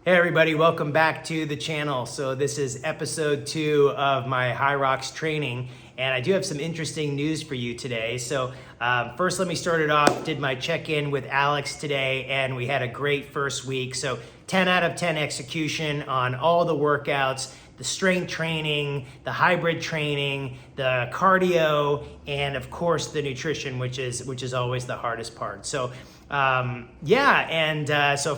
Hey everybody, welcome back to the channel. So this is episode 2 of my HYROX training, and I do have some interesting news for you today. So first let me start it off. Did my check-in with Alex today, and we had a great first week. So 10 out of 10 execution on all the workouts, the strength training, the hybrid training, the cardio, and of course the nutrition, which is always the hardest part. So so I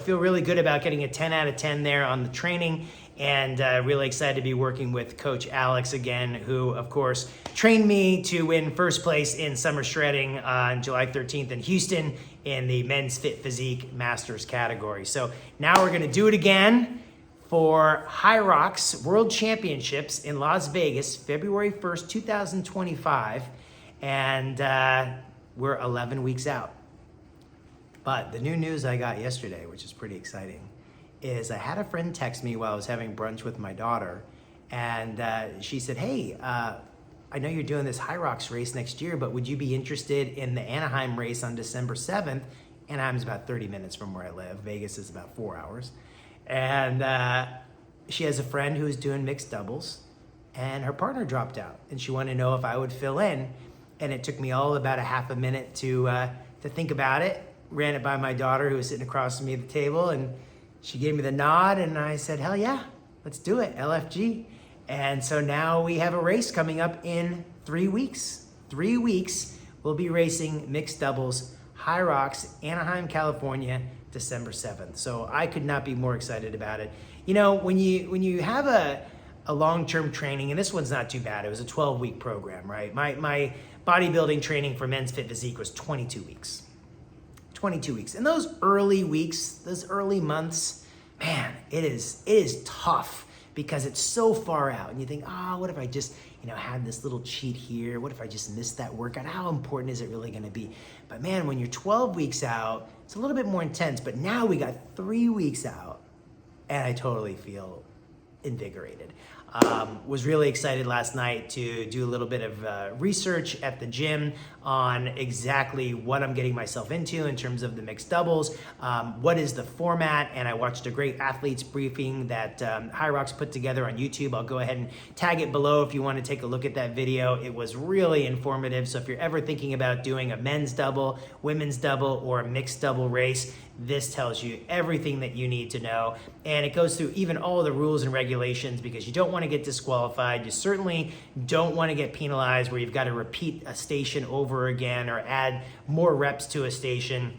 feel really good about getting a 10 out of 10 there on the training, and really excited to be working with Coach Alex again, who of course trained me to win first place in summer shredding on July 13th in Houston in the men's fit physique masters category. So now we're gonna do it again for HYROX World Championships in Las Vegas, February 1st, 2025, and we're 11 weeks out. But the new news I got yesterday, which is pretty exciting, is I had a friend text me while I was having brunch with my daughter, and she said, hey, I know you're doing this HYROX race next year, but would you be interested in the Anaheim race on December 7th? Anaheim's about 30 minutes from where I live. Vegas is about 4 hours. And she has a friend who's doing mixed doubles, and her partner dropped out, and she wanted to know if I would fill in. And it took me all about a half a minute to think about it. Ran it by my daughter, who was sitting across from me at the table, and she gave me the nod, and I said, hell yeah, let's do it, LFG. And so now we have a race coming up in 3 weeks. 3 weeks, we'll be racing mixed doubles, HYROX, Anaheim, California, December 7th. So I could not be more excited about it. You know, when you have a long-term training, and this one's not too bad, it was a 12-week program, right? My bodybuilding training for men's fit physique was 22 weeks. 22 weeks. And those early weeks, those early months, man, it is tough because it's so far out. And you think, what if I just, had this little cheat here? What if I just missed that workout? How important is it really gonna be? But man, when you're 12 weeks out, it's a little bit more intense, but now we got 3 weeks out, and I totally feel invigorated. Was really excited last night to do a little bit of research at the gym on exactly what I'm getting myself into in terms of the mixed doubles, what is the format, and I watched a great athletes briefing that HYROX put together on YouTube. I'll go ahead and tag it below if you want to take a look at that video. It was really informative, so if you're ever thinking about doing a men's double, women's double, or a mixed double race, this tells you everything that you need to know, and it goes through even all the rules and regulations because you don't want to get disqualified. You certainly don't want to get penalized where you've got to repeat a station over again or add more reps to a station.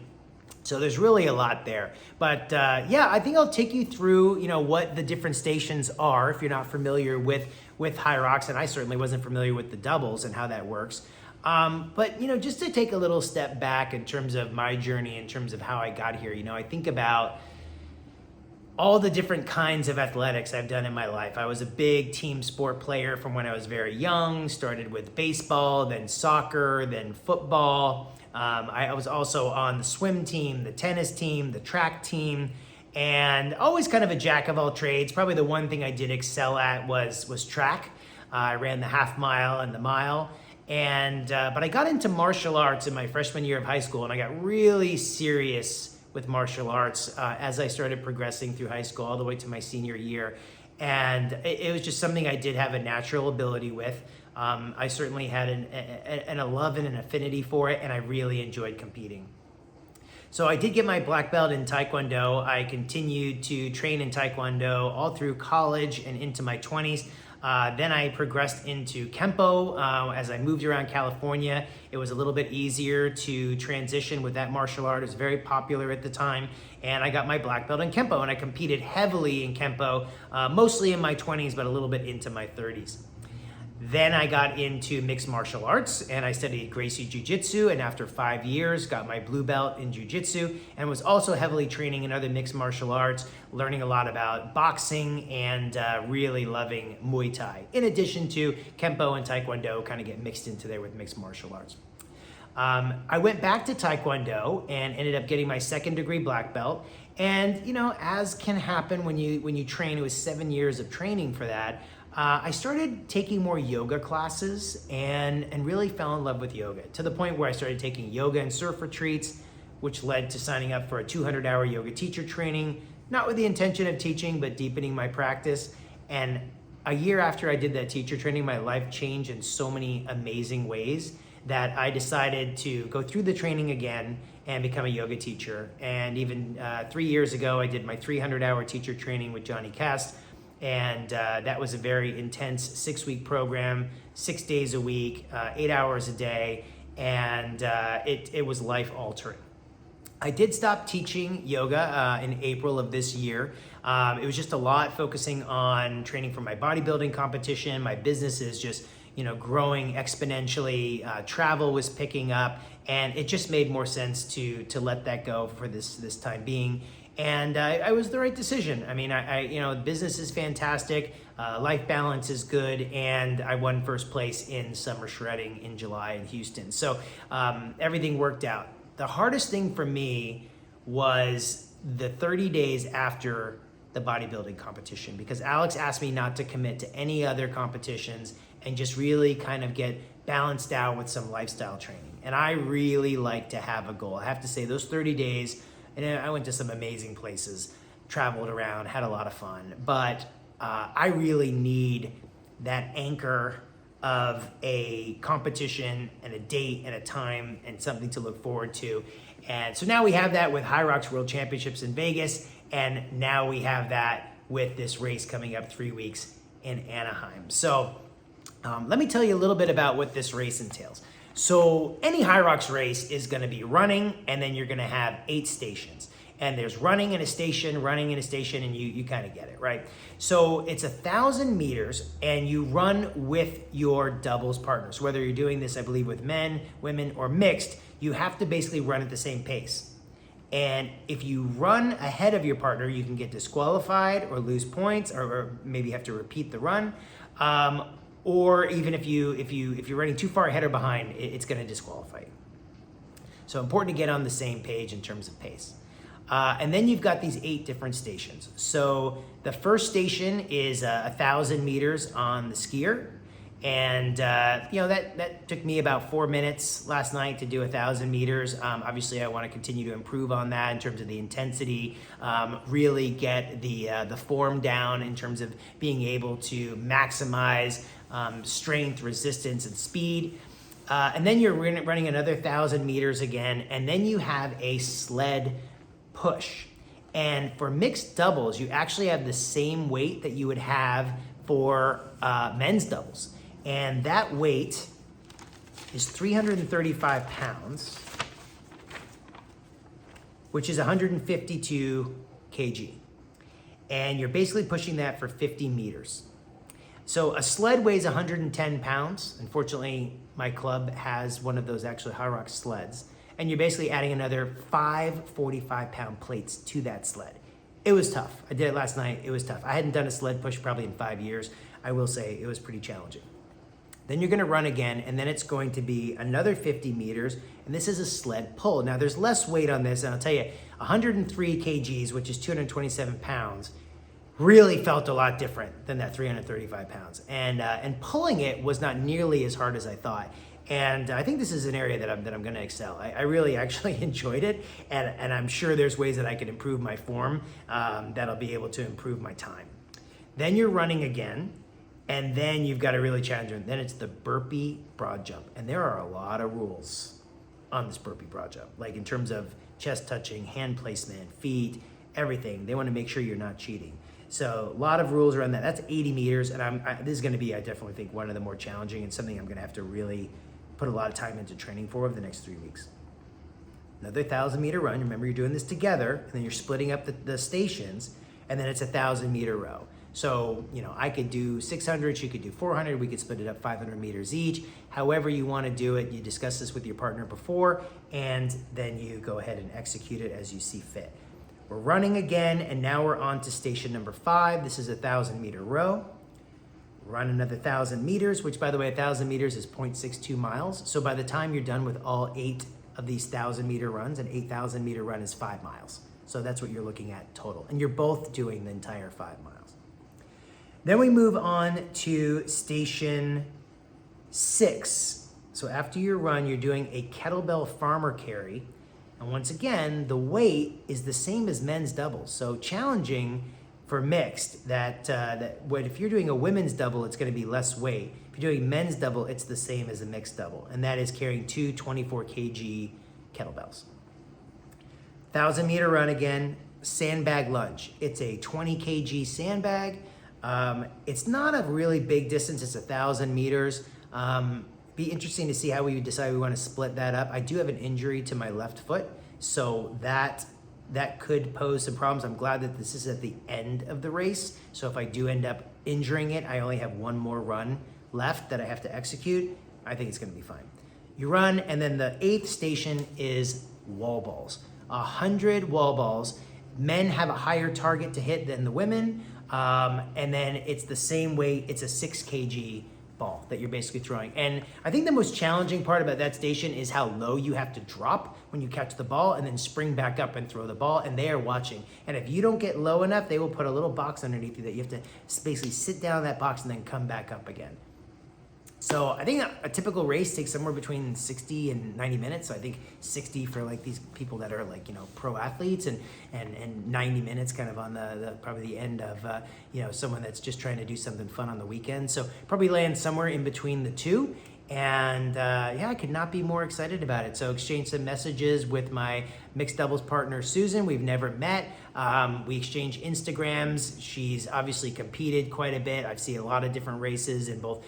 So there's really a lot there. But I think I'll take you through what the different stations are if you're not familiar with HYROX, and I certainly wasn't familiar with the doubles and how that works. But just to take a little step back in terms of my journey, in terms of how I got here, I think about all the different kinds of athletics I've done in my life. I was a big team sport player from when I was very young, started with baseball, then soccer, then football. I was also on the swim team, the tennis team, the track team, and always kind of a jack of all trades. Probably the one thing I did excel at was track. I ran the half mile and the mile. But I got into martial arts in my freshman year of high school, and I got really serious with martial arts as I started progressing through high school all the way to my senior year. And it was just something I did have a natural ability with. I certainly had a love and an affinity for it, and I really enjoyed competing. So I did get my black belt in Taekwondo. I continued to train in Taekwondo all through college and into my 20s. Then I progressed into Kempo. As I moved around California, it was a little bit easier to transition with that martial art. It was very popular at the time, and I got my black belt in Kempo, and I competed heavily in Kempo, mostly in my 20s, but a little bit into my 30s. Then I got into mixed martial arts, and I studied Gracie Jiu-Jitsu, and after 5 years got my blue belt in Jiu-Jitsu, and was also heavily training in other mixed martial arts, learning a lot about boxing and really loving Muay Thai. In addition to Kempo and Taekwondo kind of get mixed into there with mixed martial arts. I went back to Taekwondo and ended up getting my 2nd degree black belt. And as can happen when you train, it was 7 years of training for that. I started taking more yoga classes and really fell in love with yoga, to the point where I started taking yoga and surf retreats, which led to signing up for a 200-hour yoga teacher training, not with the intention of teaching, but deepening my practice. And a year after I did that teacher training, my life changed in so many amazing ways that I decided to go through the training again and become a yoga teacher. And even 3 years ago, I did my 300-hour teacher training with Johnny Cast. And that was a very intense 6-week program, 6 days a week, 8 hours a day. And it was life altering. I did stop teaching yoga in April of this year. It was just a lot focusing on training for my bodybuilding competition. My business is just, growing exponentially. Travel was picking up, and it just made more sense to let that go for this time being. And I was the right decision. I mean, business is fantastic. Life balance is good, and I won first place in summer shredding in July in Houston. So everything worked out. The hardest thing for me was the 30 days after the bodybuilding competition, because Alex asked me not to commit to any other competitions and just really kind of get balanced out with some lifestyle training. And I really like to have a goal. I have to say those 30 days, and I went to some amazing places, traveled around, had a lot of fun, but I really need that anchor of a competition and a date and a time and something to look forward to. And so now we have that with HYROX World Championships in Vegas, and now we have that with this race coming up 3 weeks in Anaheim. So let me tell you a little bit about what this race entails. So any HYROX race is going to be running, and then you're going to have 8 stations. And there's running in a station, and you kind of get it, right? So it's 1,000 meters, and you run with your doubles partners. Whether you're doing this, I believe, with men, women, or mixed, you have to basically run at the same pace. And if you run ahead of your partner, you can get disqualified or lose points, or maybe have to repeat the run. Or even if you're running too far ahead or behind, it's going to disqualify you. So important to get on the same page in terms of pace. And then you've got these 8 different stations. So the first station is 1,000 meters on the skier. And, that took me about 4 minutes last night to do 1,000 meters. Obviously, I want to continue to improve on that in terms of the intensity, really get the form down in terms of being able to maximize strength, resistance, and speed. And then you're running another 1,000 meters again, and then you have a sled push. And for mixed doubles, you actually have the same weight that you would have for men's doubles. And that weight is 335 pounds, which is 152 kg. And you're basically pushing that for 50 meters. So a sled weighs 110 pounds. Unfortunately, my club has one of those actually HYROX sleds. And you're basically adding another 5 45-pound plates to that sled. It was tough. I did it last night. It was tough. I hadn't done a sled push probably in 5 years. I will say it was pretty challenging. Then you're going to run again, and then it's going to be another 50 meters, and this is a sled pull. Now, there's less weight on this, and I'll tell you, 103 kgs, which is 227 pounds, really felt a lot different than that 335 pounds. And pulling it was not nearly as hard as I thought. And I think this is an area that I'm going to excel. I really actually enjoyed it, and I'm sure there's ways that I could improve my form that'll be able to improve my time. Then you're running again, and then you've got a really challenging. Then it's the burpee broad jump, and there are a lot of rules on this burpee broad jump, like in terms of chest touching, hand placement, feet, everything. They want to make sure you're not cheating. So a lot of rules around that. That's 80 meters, and this is going to be, I definitely think, one of the more challenging and something I'm going to have to really put a lot of time into training for over the next 3 weeks. Another 1,000-meter run. Remember, you're doing this together, and then you're splitting up the stations, and then it's a 1,000-meter row. So, I could do 600, she could do 400, we could split it up 500 meters each. However you want to do it, you discuss this with your partner before, and then you go ahead and execute it as you see fit. We're running again, and now we're on to station number 5. This is a 1,000-meter row. Run another 1,000 meters, which, by the way, 1,000 meters is 0.62 miles. So by the time you're done with all 8 of these 1,000-meter runs, an 8,000-meter run is 5 miles. So that's what you're looking at total. And you're both doing the entire 5 miles. Then we move on to station 6. So after your run, you're doing a kettlebell farmer carry. And once again, the weight is the same as men's doubles. So challenging for mixed if you're doing a women's double, it's going to be less weight. If you're doing men's double, it's the same as a mixed double. And that is carrying two 24 kg kettlebells. 1,000-meter run again, sandbag lunge. It's a 20 kg sandbag. It's not a really big distance. It's 1,000 meters. Be interesting to see how we decide we want to split that up. I do have an injury to my left foot, so that could pose some problems. I'm glad that this is at the end of the race. So if I do end up injuring it, I only have one more run left that I have to execute. I think it's going to be fine. You run, and then the 8th station is wall balls. 100 wall balls. Men have a higher target to hit than the women, and then it's the same weight. It's a 6 kg ball that you're basically throwing. And I think the most challenging part about that station is how low you have to drop when you catch the ball and then spring back up and throw the ball, and they are watching. And if you don't get low enough, they will put a little box underneath you that you have to basically sit down in that box and then come back up again. So I think a typical race takes somewhere between 60 and 90 minutes. So I think 60 for like these people that are like, pro athletes, and 90 minutes kind of on the probably the end of, someone that's just trying to do something fun on the weekend. So probably land somewhere in between the two. And I could not be more excited about it. So exchanged some messages with my mixed doubles partner, Susan. We've never met. We exchange Instagrams. She's obviously competed quite a bit. I've seen a lot of different races in both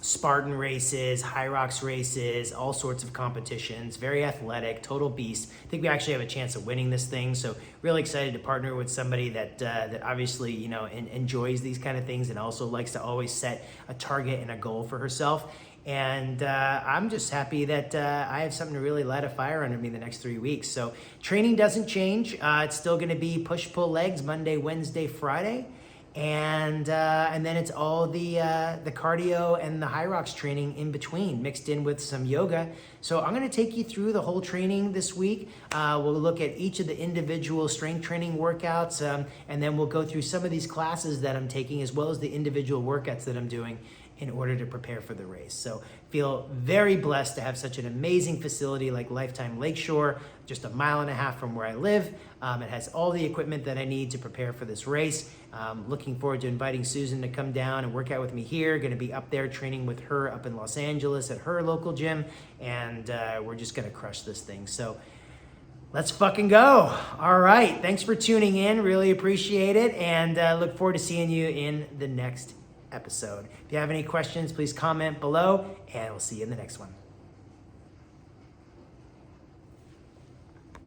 Spartan races, HYROX races, all sorts of competitions. Very athletic, total beast. I think we actually have a chance of winning this thing. So really excited to partner with somebody that obviously, enjoys these kind of things and also likes to always set a target and a goal for herself. And I'm just happy that I have something to really light a fire under me the next 3 weeks. So training doesn't change. It's still going to be push-pull legs Monday, Wednesday, Friday. And then it's all the cardio and the HYROX training in between, mixed in with some yoga. So I'm going to take you through the whole training this week. We'll look at each of the individual strength training workouts, and then we'll go through some of these classes that I'm taking, as well as the individual workouts that I'm doing in order to prepare for the race. So feel very blessed to have such an amazing facility like Lifetime Lakeshore, just 1.5 miles from where I live. It has all the equipment that I need to prepare for this race. Looking forward to inviting Susan to come down and work out with me here. Going to be up there training with her up in Los Angeles at her local gym, and we're just going to crush this thing. So let's fucking go. All right, thanks for tuning in. Really appreciate it, and look forward to seeing you in the next episode. If you have any questions, please comment below, and we'll see you in the next one.